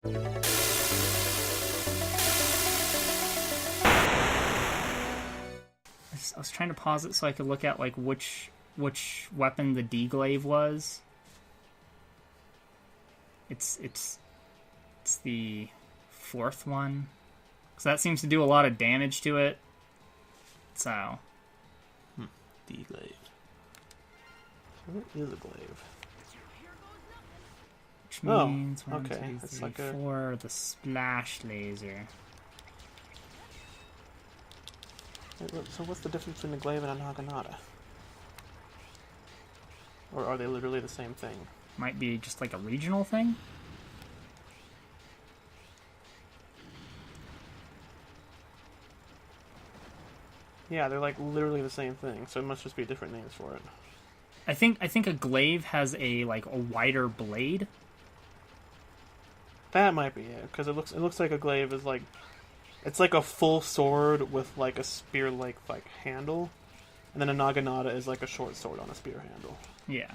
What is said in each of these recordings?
I was trying to pause it so I could look at like which weapon the D-glaive was. It's the fourth one. So that seems to do a lot of damage to it. So. D-glaive. So what is a glaive? Which means one, okay. two, It's three, like four, the splash laser. So what's the difference between a glaive and a naginata? Or are they literally the same thing? Might be just like a regional thing? Yeah, they're like literally the same thing, so it must just be different names for it. I think a glaive has a wider blade. That might be it, because it looks like a glaive is like, it's like a full sword with like a spear-like handle, and then a naginata is like a short sword on a spear handle. Yeah.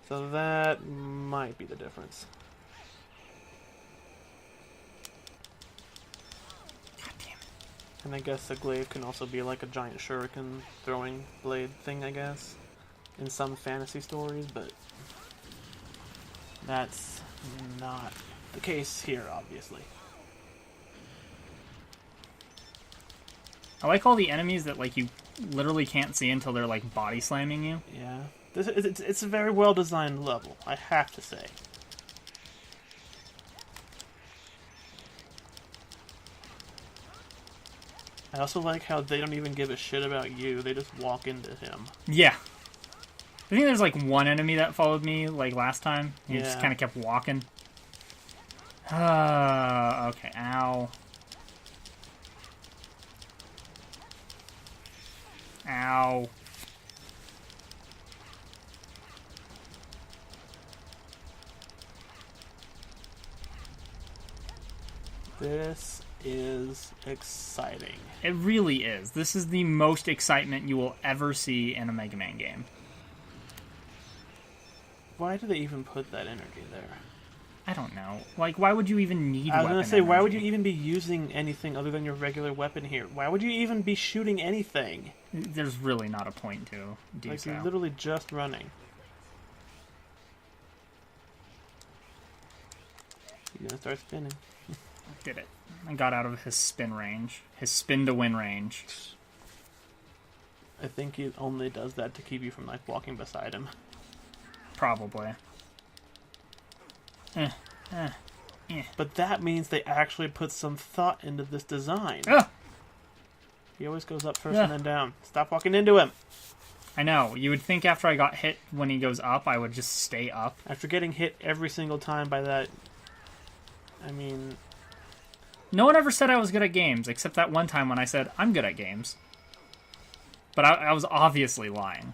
So that might be the difference. God damn it. And I guess a glaive can also be like a giant shuriken throwing blade thing, I guess, in some fantasy stories, but that's not the case here, obviously. I like all the enemies that like you literally can't see until they're like body slamming you. Yeah. It's a very well designed level, I have to say. I also like how they don't even give a shit about you, they just walk into him. Yeah. I think there's like one enemy that followed me like last time. He just kind of kept walking. Okay, ow. Ow. This is exciting. It really is. This is the most excitement you will ever see in a Mega Man game. Why do they even put that energy there? I don't know. Like, why would you even need I was weapon going to say, why would you energy? even be using anything other than your regular weapon here? Why would you even be shooting anything? There's really not a point to do Like, so. you're literally just running. You're going to start spinning. Did it. I got out of his spin range. His spin-to-win range. I think he only does that to keep you from, like, walking beside him. Probably. But that means they actually put some thought into this design. Ah! He always goes up first and then down. Stop walking into him! I know. You would think after I got hit when he goes up, I would just stay up. After getting hit every single time by that... I mean... No one ever said I was good at games, except that one time when I said, I'm good at games. But I was obviously lying.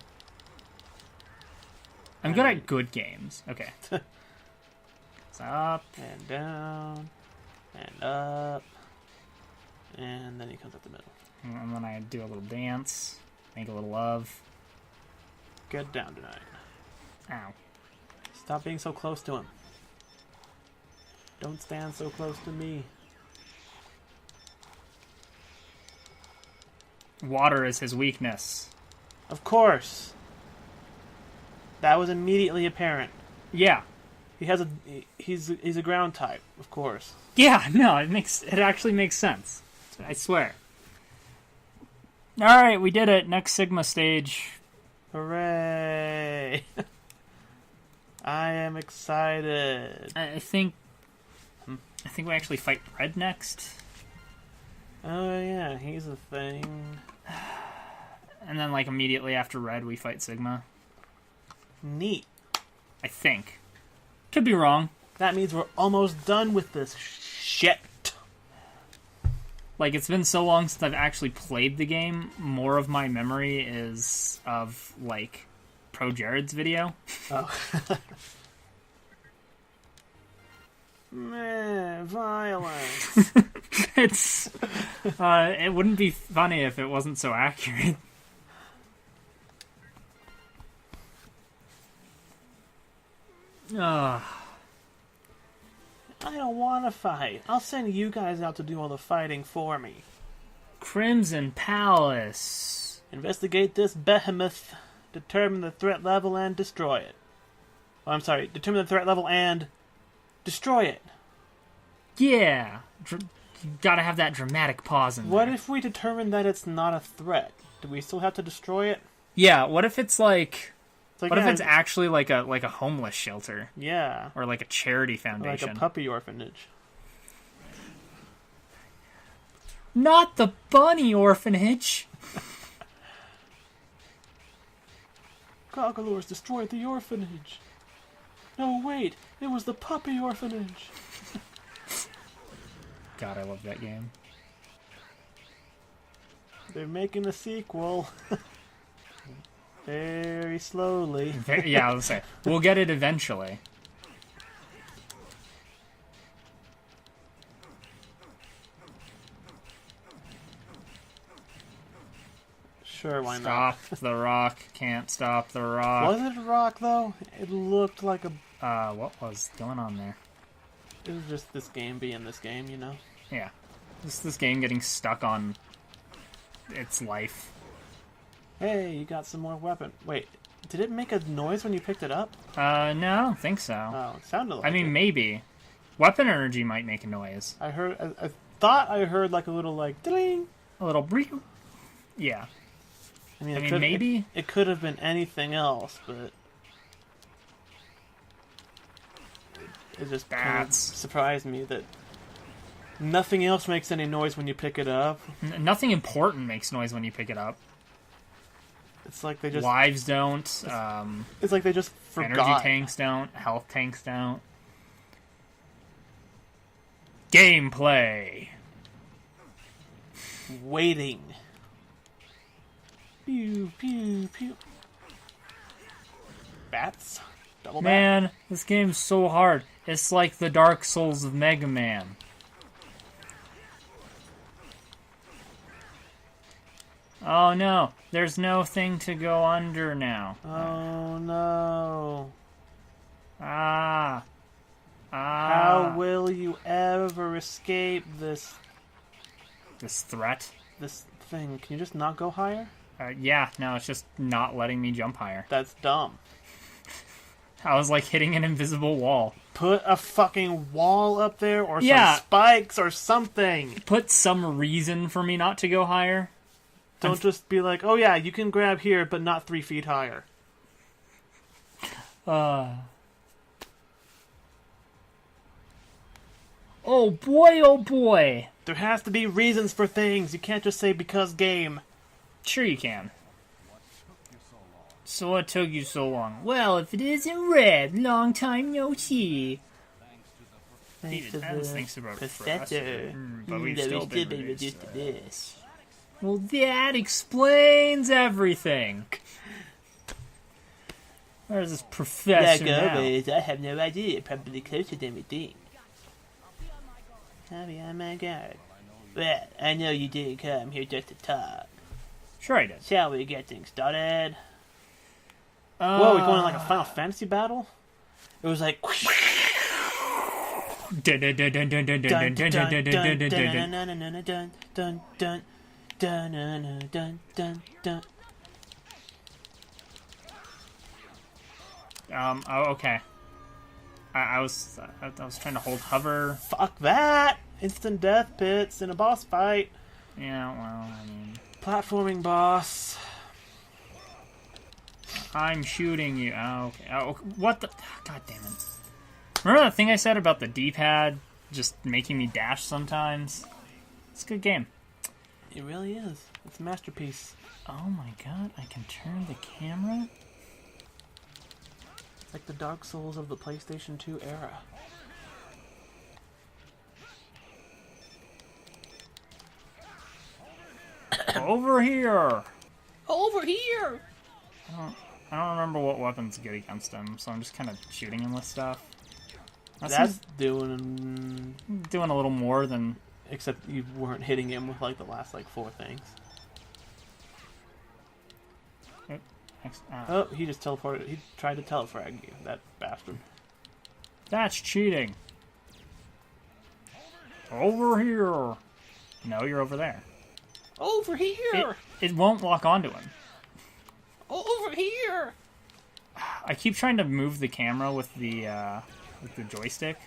I'm good at good games. Okay. It's up. And down. And up. And then he comes up the middle. And then I do a little dance. Make a little love. Get down tonight. Ow. Stop being so close to him. Don't stand so close to me. Water is his weakness. Of course. That was immediately apparent. Yeah. He's a ground type, of course. Yeah, no, it actually makes sense. I swear. Alright, we did it. Next Sigma stage. Hooray! I am excited. I think we actually fight Red next. Oh yeah, he's a thing. And then like immediately after Red we fight Sigma. Neat. I think. Could be wrong. That means we're almost done with this shit. Like, it's been so long since I've actually played the game, more of my memory is of, like, Pro Jared's video. Oh. Meh, violence. It's... it wouldn't be funny if it wasn't so accurate. I don't want to fight. I'll send you guys out to do all the fighting for me. Crimson Palace. Investigate this behemoth. Determine the threat level and destroy it. Oh, I'm sorry. Determine the threat level and destroy it. Yeah. You gotta have that dramatic pause in there. What if we determine that it's not a threat? Do we still have to destroy it? Yeah, what if it's like... It's like what if it's actually like a homeless shelter? Yeah. Or like a charity foundation? Like a puppy orphanage. Not the bunny orphanage! Goggalors destroyed the orphanage. No, wait. It was the puppy orphanage. God, I love that game. They're making a sequel. Very slowly. Yeah, I was gonna say. We'll get it eventually. Sure, why Stop the rock. Can't stop the rock. not? Was it a rock, though? It looked like a... What was going on there? It was just this game being this game, you know? Yeah. This game getting stuck on its life. Hey, you got some more weapon. Wait, did it make a noise when you picked it up? No, I don't think so. Oh, it sounded like I mean, it. maybe. Weapon energy might make a noise. I thought I heard like a little like ding. A little brew. Yeah. I mean, maybe it could have been anything else, but it just kind of surprised me that nothing else makes any noise when you pick it up. Nothing important makes noise when you pick it up. It's like they just lives don't. It's like they just forgot. Energy tanks don't. Health tanks don't. Gameplay. Waiting. Pew pew pew. Bats. Double bat. Man, this game's so hard. It's like the Dark Souls of Mega Man. Oh no, there's no thing to go under now. Oh no. Ah. How will you ever escape this threat? This thing? Can you just not go higher? Yeah, no, it's just not letting me jump higher. That's dumb. I was like hitting an invisible wall. Put a fucking wall up there or some spikes or something. Put some reason for me not to go higher. Don't just be like, oh yeah, you can grab here, but not 3 feet higher. Oh boy, oh boy. There has to be reasons for things. You can't just say because game. Sure you can. So what took you so long? Well, if it isn't Red, long time no see. Thanks to the professor. But we've that still been reduced to this. Well, that explains everything. Where's this professor now? Always, I have no idea. Probably closer than we think. I'll be on my guard. Well, I know you didn't come here just to talk. Sure I did. Shall we get things started? Whoa, we're going in like a Final Fantasy battle? It was like... Oh, okay. I was trying to hold hover. Fuck that! Instant death pits in a boss fight. Yeah, well, I mean... Platforming boss. I'm shooting you. Oh, okay. Oh, what the... God damn it. Remember that thing I said about the D-pad just making me dash sometimes? It's a good game. It really is. It's a masterpiece. Oh my god, I can turn the camera? It's like the Dark Souls of the PlayStation 2 era. Over here! Over here! I don't remember what weapons to get against him, so I'm just kind of shooting him with stuff. That's doing a little more than... Except you weren't hitting him with like the last like 4 things. Oh, he just teleported. He tried to telefrag you, that bastard. That's cheating. Over here. No, you're over there. Over here! It won't lock onto him. Over here! I keep trying to move the camera with the joystick,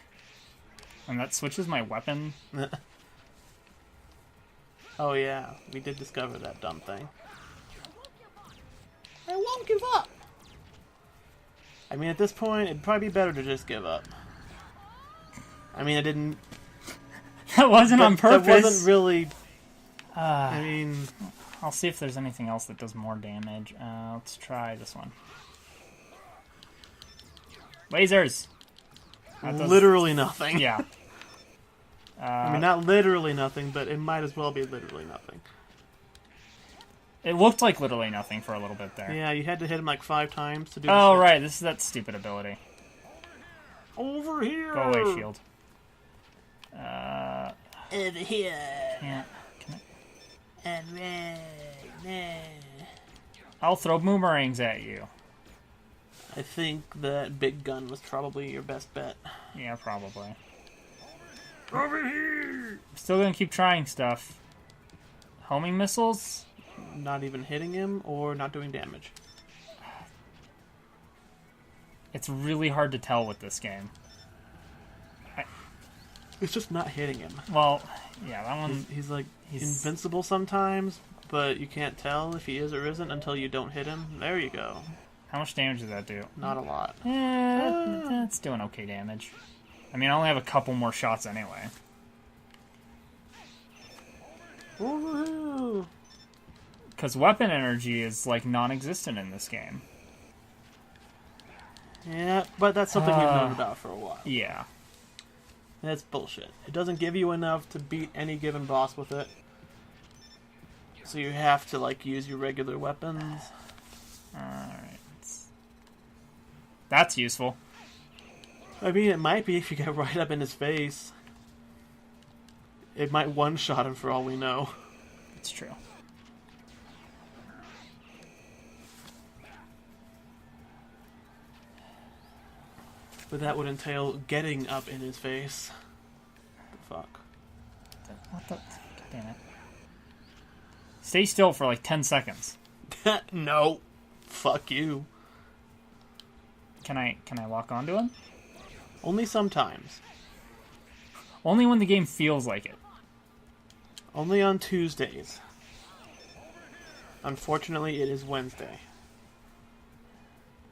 and that switches my weapon. Oh yeah, we did discover that dumb thing. I won't give up! I mean, at this point, it'd probably be better to just give up. I mean, I didn't... That wasn't on purpose. That wasn't really... I mean... I'll see if there's anything else that does more damage. Let's try this one. Lasers! Literally nothing. Yeah. I mean, not literally nothing, but it might as well be literally nothing. It looked like literally nothing for a little bit there. Yeah, you had to hit him like 5 times to do Oh, this. right. This is that stupid ability. Over here! Go away, shield. Over here! Can't. And red. I'll throw boomerangs at you. I think that big gun was probably your best bet. Yeah, probably. Over here! Still gonna keep trying stuff. Homing missiles? Not even hitting him or not doing damage. It's really hard to tell with this game. It's just not hitting him. Well, yeah, that one... He's invincible sometimes, but you can't tell if he is or isn't until you don't hit him. There you go. How much damage does that do? Not a lot. That's doing okay damage. I mean, I only have a couple more shots anyway. Woohoo! Because weapon energy is, like, non-existent in this game. Yeah, but that's something you've known about for a while. Yeah. That's bullshit. It doesn't give you enough to beat any given boss with it. So you have to, like, use your regular weapons. Alright. That's useful. I mean, it might be if you get right up in his face. It might one-shot him for all we know. It's true. But that would entail getting up in his face. The fuck? What the... God damn it. Stay still for like 10 seconds. No. Fuck you. Can I lock onto him? Only sometimes. Only when the game feels like it. Only on Tuesdays. Unfortunately, it is Wednesday.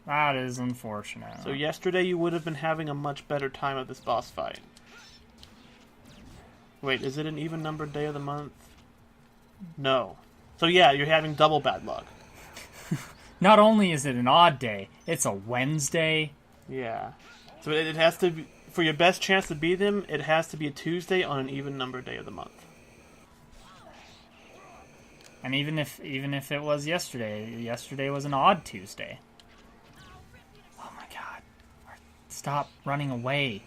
That is unfortunate. So yesterday you would have been having a much better time of this boss fight. Wait, is it an even numbered day of the month? No. So yeah, you're having double bad luck. Not only is it an odd day, it's a Wednesday. Yeah. So it has to be, for your best chance to beat him, it has to be a Tuesday on an even numbered day of the month. And even if it was yesterday was an odd Tuesday. Oh my god. Stop running away.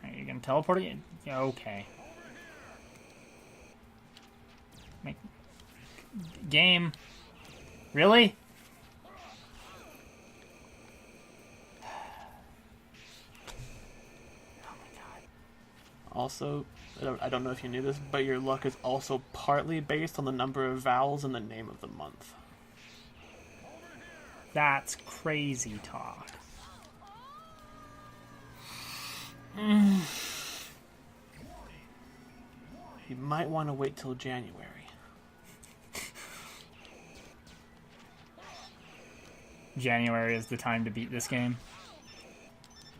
Are you gonna teleport again? Yeah, okay. Game. Really? Oh my god. Also, I don't know if you knew this, but your luck is also partly based on the number of vowels in the name of the month. That's crazy talk. You might want to wait till January. January is the time to beat this game.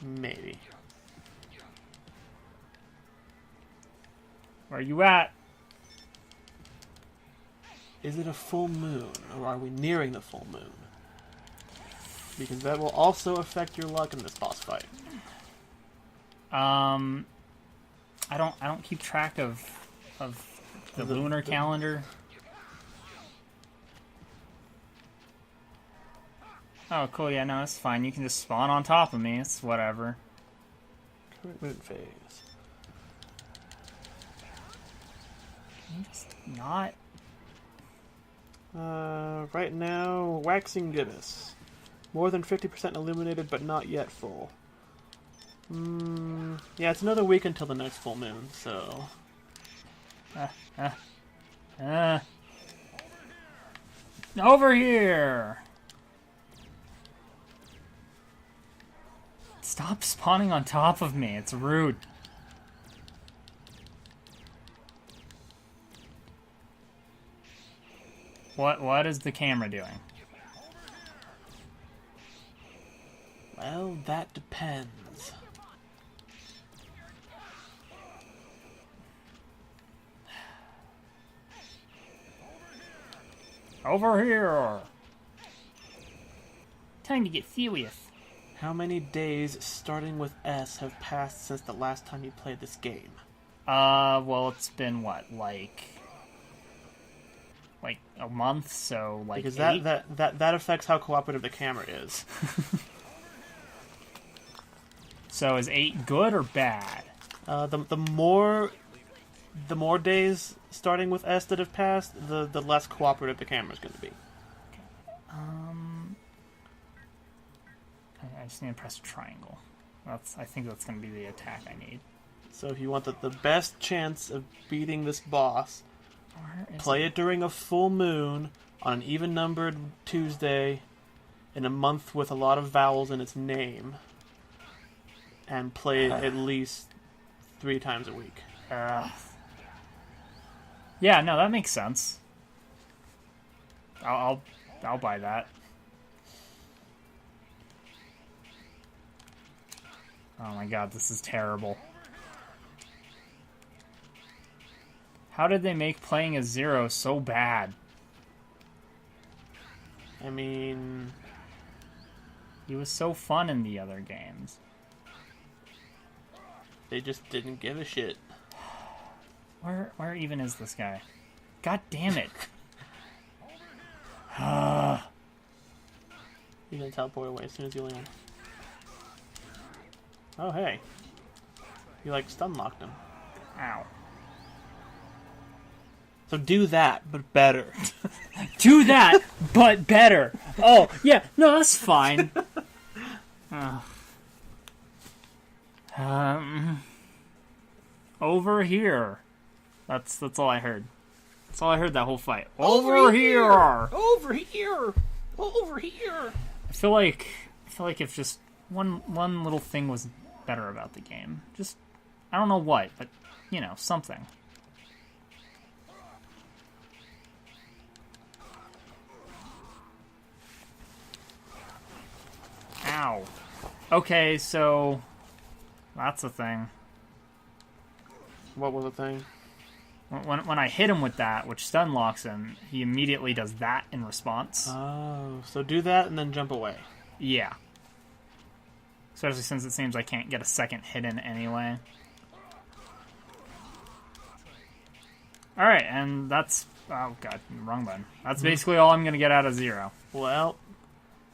Maybe. Where are you at? Is it a full moon, or are we nearing the full moon? Because that will also affect your luck in this boss fight. I don't keep track of the lunar calendar. Oh, cool. Yeah, no, it's fine. You can just spawn on top of me. It's whatever. Current moon phase. Can you just not? Right now, waxing gibbous. More than 50% illuminated, but not yet full. Yeah, it's another week until the next full moon, so... Over here! Stop spawning on top of me. It's rude. What is the camera doing? Well, that depends. Over here! Time to get furious. How many days starting with S have passed since the last time you played this game? Well, it's been what, like a month, so like Because 8? that affects how cooperative the camera is. So is 8 good or bad? The more days starting with S that have passed, the less cooperative the camera is going to be. I just need to press triangle. I think that's going to be the attack I need. So if you want the best chance of beating this boss, play it during a full moon on an even-numbered Tuesday in a month with a lot of vowels in its name, and play it at least 3 times a week. Yeah, no, that makes sense. I'll buy that. Oh my god, this is terrible. How did they make playing as Zero so bad? I mean... He was so fun in the other games. They just didn't give a shit. Where even is this guy? God damn it. He's gonna teleport away as soon as you land. Oh, hey. You, like, stun-locked him. Ow. So do that, but better. Do that, but better. Oh, yeah. No, that's fine. Over here. That's all I heard. That's all I heard that whole fight. Over here. Over here. Over here. I feel like if just one little thing was better about the game. Just, I don't know what, but, you know, something. Ow. Okay, so that's a thing. What was the thing? When I hit him with that, which stun locks him, he immediately does that in response. Oh, so do that and then jump away. Yeah. Especially since it seems I can't get a second hit in anyway. Alright, and that's... Oh, God, wrong button. That's basically all I'm going to get out of Zero. Well,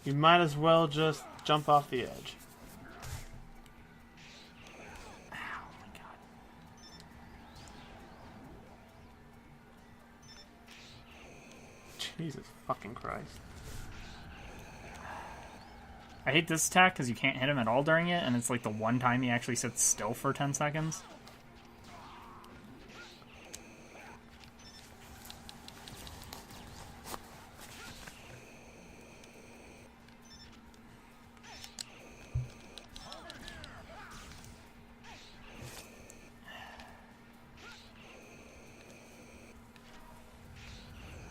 you might as well just jump off the edge. Oh, my God. Jesus fucking Christ. I hate this attack because you can't hit him at all during it, and it's like the one time he actually sits still for 10 seconds.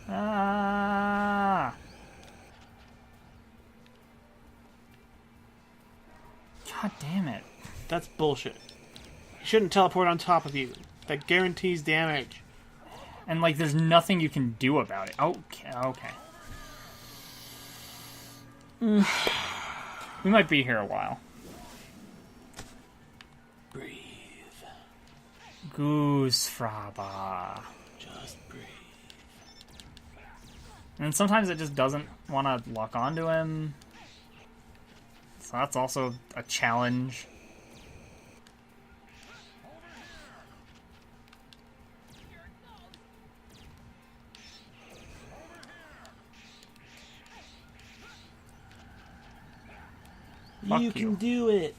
Ah! God damn it. That's bullshit. He shouldn't teleport on top of you. That guarantees damage. And, like, there's nothing you can do about it. Okay. We might be here a while. Breathe. Goose Fraba. Just breathe. And sometimes it just doesn't want to lock onto him. So that's also a challenge. You can do it.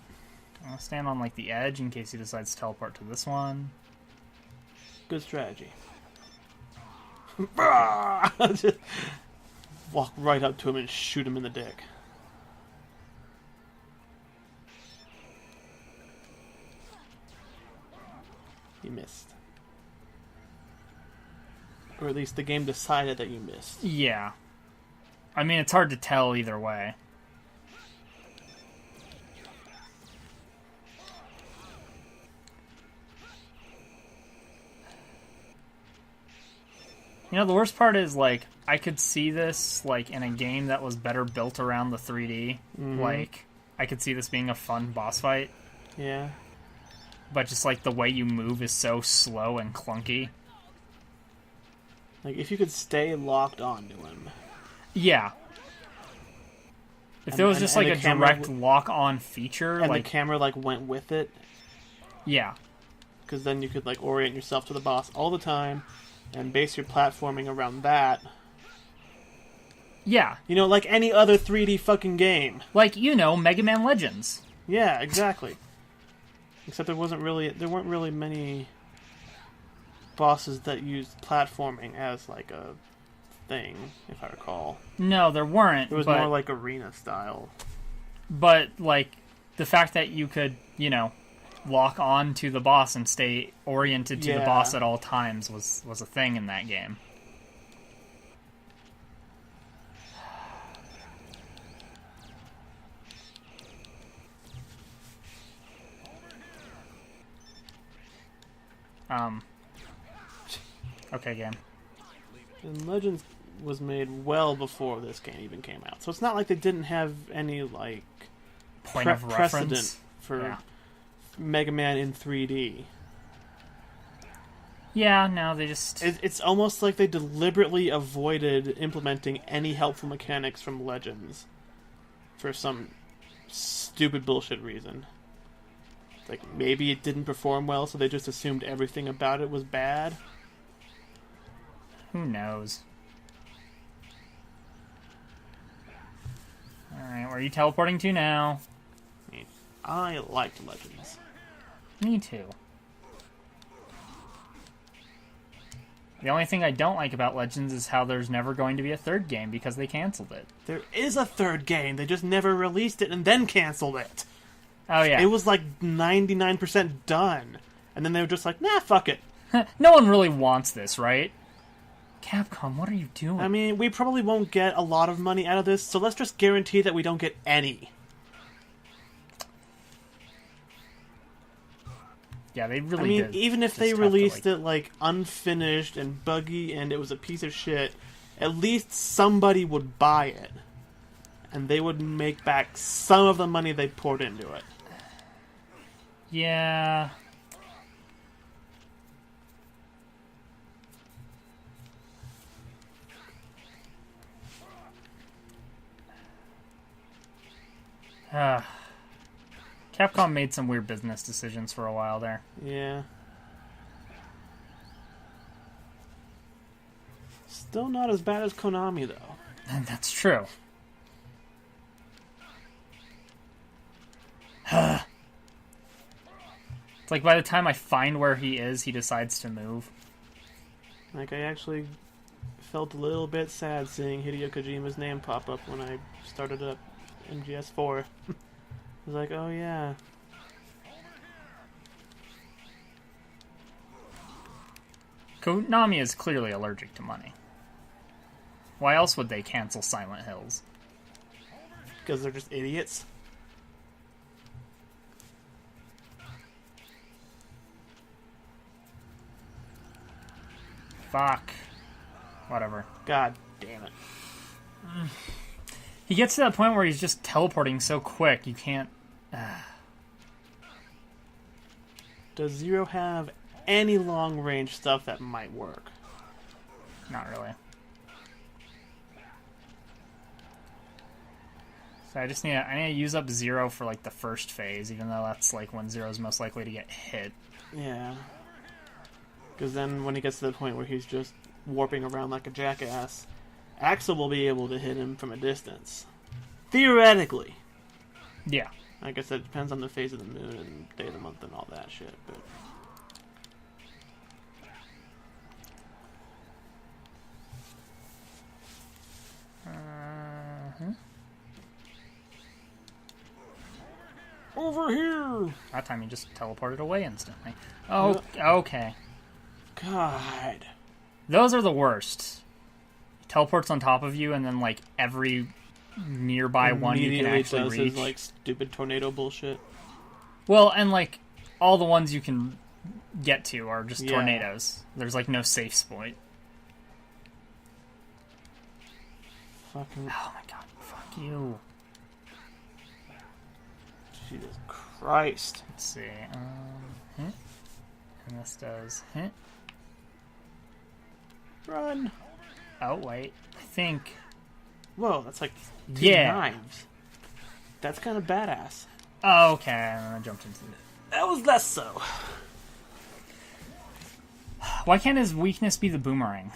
I'll stand on, like, the edge in case he decides to teleport to this one. Good strategy. Just walk right up to him and shoot him in the dick. You missed. Or at least the game decided that you missed. Yeah. I mean, it's hard to tell either way. You know, the worst part is, like, I could see this, like, in a game that was better built around the 3D. Mm-hmm. Like, I could see this being a fun boss fight. Yeah. But just, like, the way you move is so slow and clunky. Like, if you could stay locked onto him. Yeah. If there was just, like, a direct lock-on feature... And like, the camera, like, went with it. Yeah. Because then you could, like, orient yourself to the boss all the time. And base your platforming around that. Yeah. You know, like any other 3D fucking game. Like, you know, Mega Man Legends. Yeah, exactly. Except there weren't really many bosses that used platforming as, like, a thing, if I recall. No, there weren't. It was more like arena style. But, like, the fact that you could, you know, lock on to the boss and stay oriented to the boss at all times was a thing in that game. Okay, game. And Legends was made well before this game even came out. So it's not like they didn't have any, like, point of precedent reference for Mega Man in 3D. Yeah, no, they just... It's almost like they deliberately avoided implementing any helpful mechanics from Legends for some stupid bullshit reason. Like, maybe it didn't perform well, so they just assumed everything about it was bad. Who knows? Alright, where are you teleporting to now? I liked Legends. Me too. The only thing I don't like about Legends is how there's never going to be a third game because they canceled it. There is a third game, they just never released it and then canceled it. Oh, yeah. It was like 99% done. And then they were just like, nah, fuck it. No one really wants this, right? Capcom, what are you doing? I mean, we probably won't get a lot of money out of this, so let's just guarantee that we don't get any. Yeah, they really did. Even if they released it, like, unfinished and buggy and it was a piece of shit, at least somebody would buy it. And they would make back some of the money they poured into it. Yeah. Capcom made some weird business decisions for a while there. Yeah. Still not as bad as Konami, though. That's true. It's like by the time I find where he is, he decides to move. Like, I actually felt a little bit sad seeing Hideo Kojima's name pop up when I started up MGS4. I was like, oh yeah. Konami is clearly allergic to money. Why else would they cancel Silent Hills? Because they're just idiots. Fuck. Whatever. God damn it. He gets to that point where he's just teleporting so quick, you can't... Does Zero have any long-range stuff that might work? Not really. So I need to use up Zero for, like, the first phase, even though that's, like, when Zero's most likely to get hit. Yeah. Because then when he gets to the point where he's just warping around like a jackass, Axel will be able to hit him from a distance. Theoretically. Yeah. I guess it depends on the phase of the moon and day of the month and all that shit, but... Over here! That time he just teleported away instantly. Oh, okay. God. Those are the worst. He teleports on top of you, and then, like, every nearby one you can actually does reach. his, like, stupid tornado bullshit. Well, and, like, all the ones you can get to are just tornadoes. There's, like, no safe spot. Fucking... Oh, my God. Fuck you. Jesus Christ. Let's see. And this does... Run. Oh, wait. I think... Whoa, that's like 2 knives. That's kind of badass. Oh, okay. I jumped into it. That was less so. Why can't his weakness be the boomerang?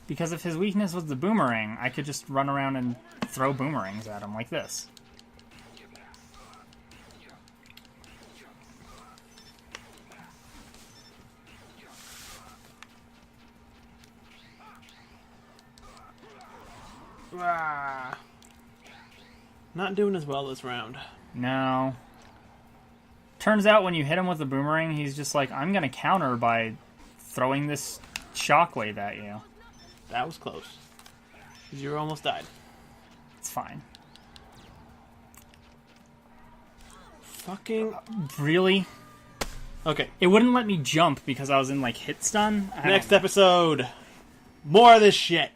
Because if his weakness was the boomerang, I could just run around and throw boomerangs at him like this. Ah. Not doing as well this round. No. Turns out when you hit him with the boomerang, he's just like, I'm going to counter by throwing this shockwave at you. That was close. You almost died. It's fine. Fucking... Really? Okay. It wouldn't let me jump because I was in, like, hit stun. Next episode. More of this shit.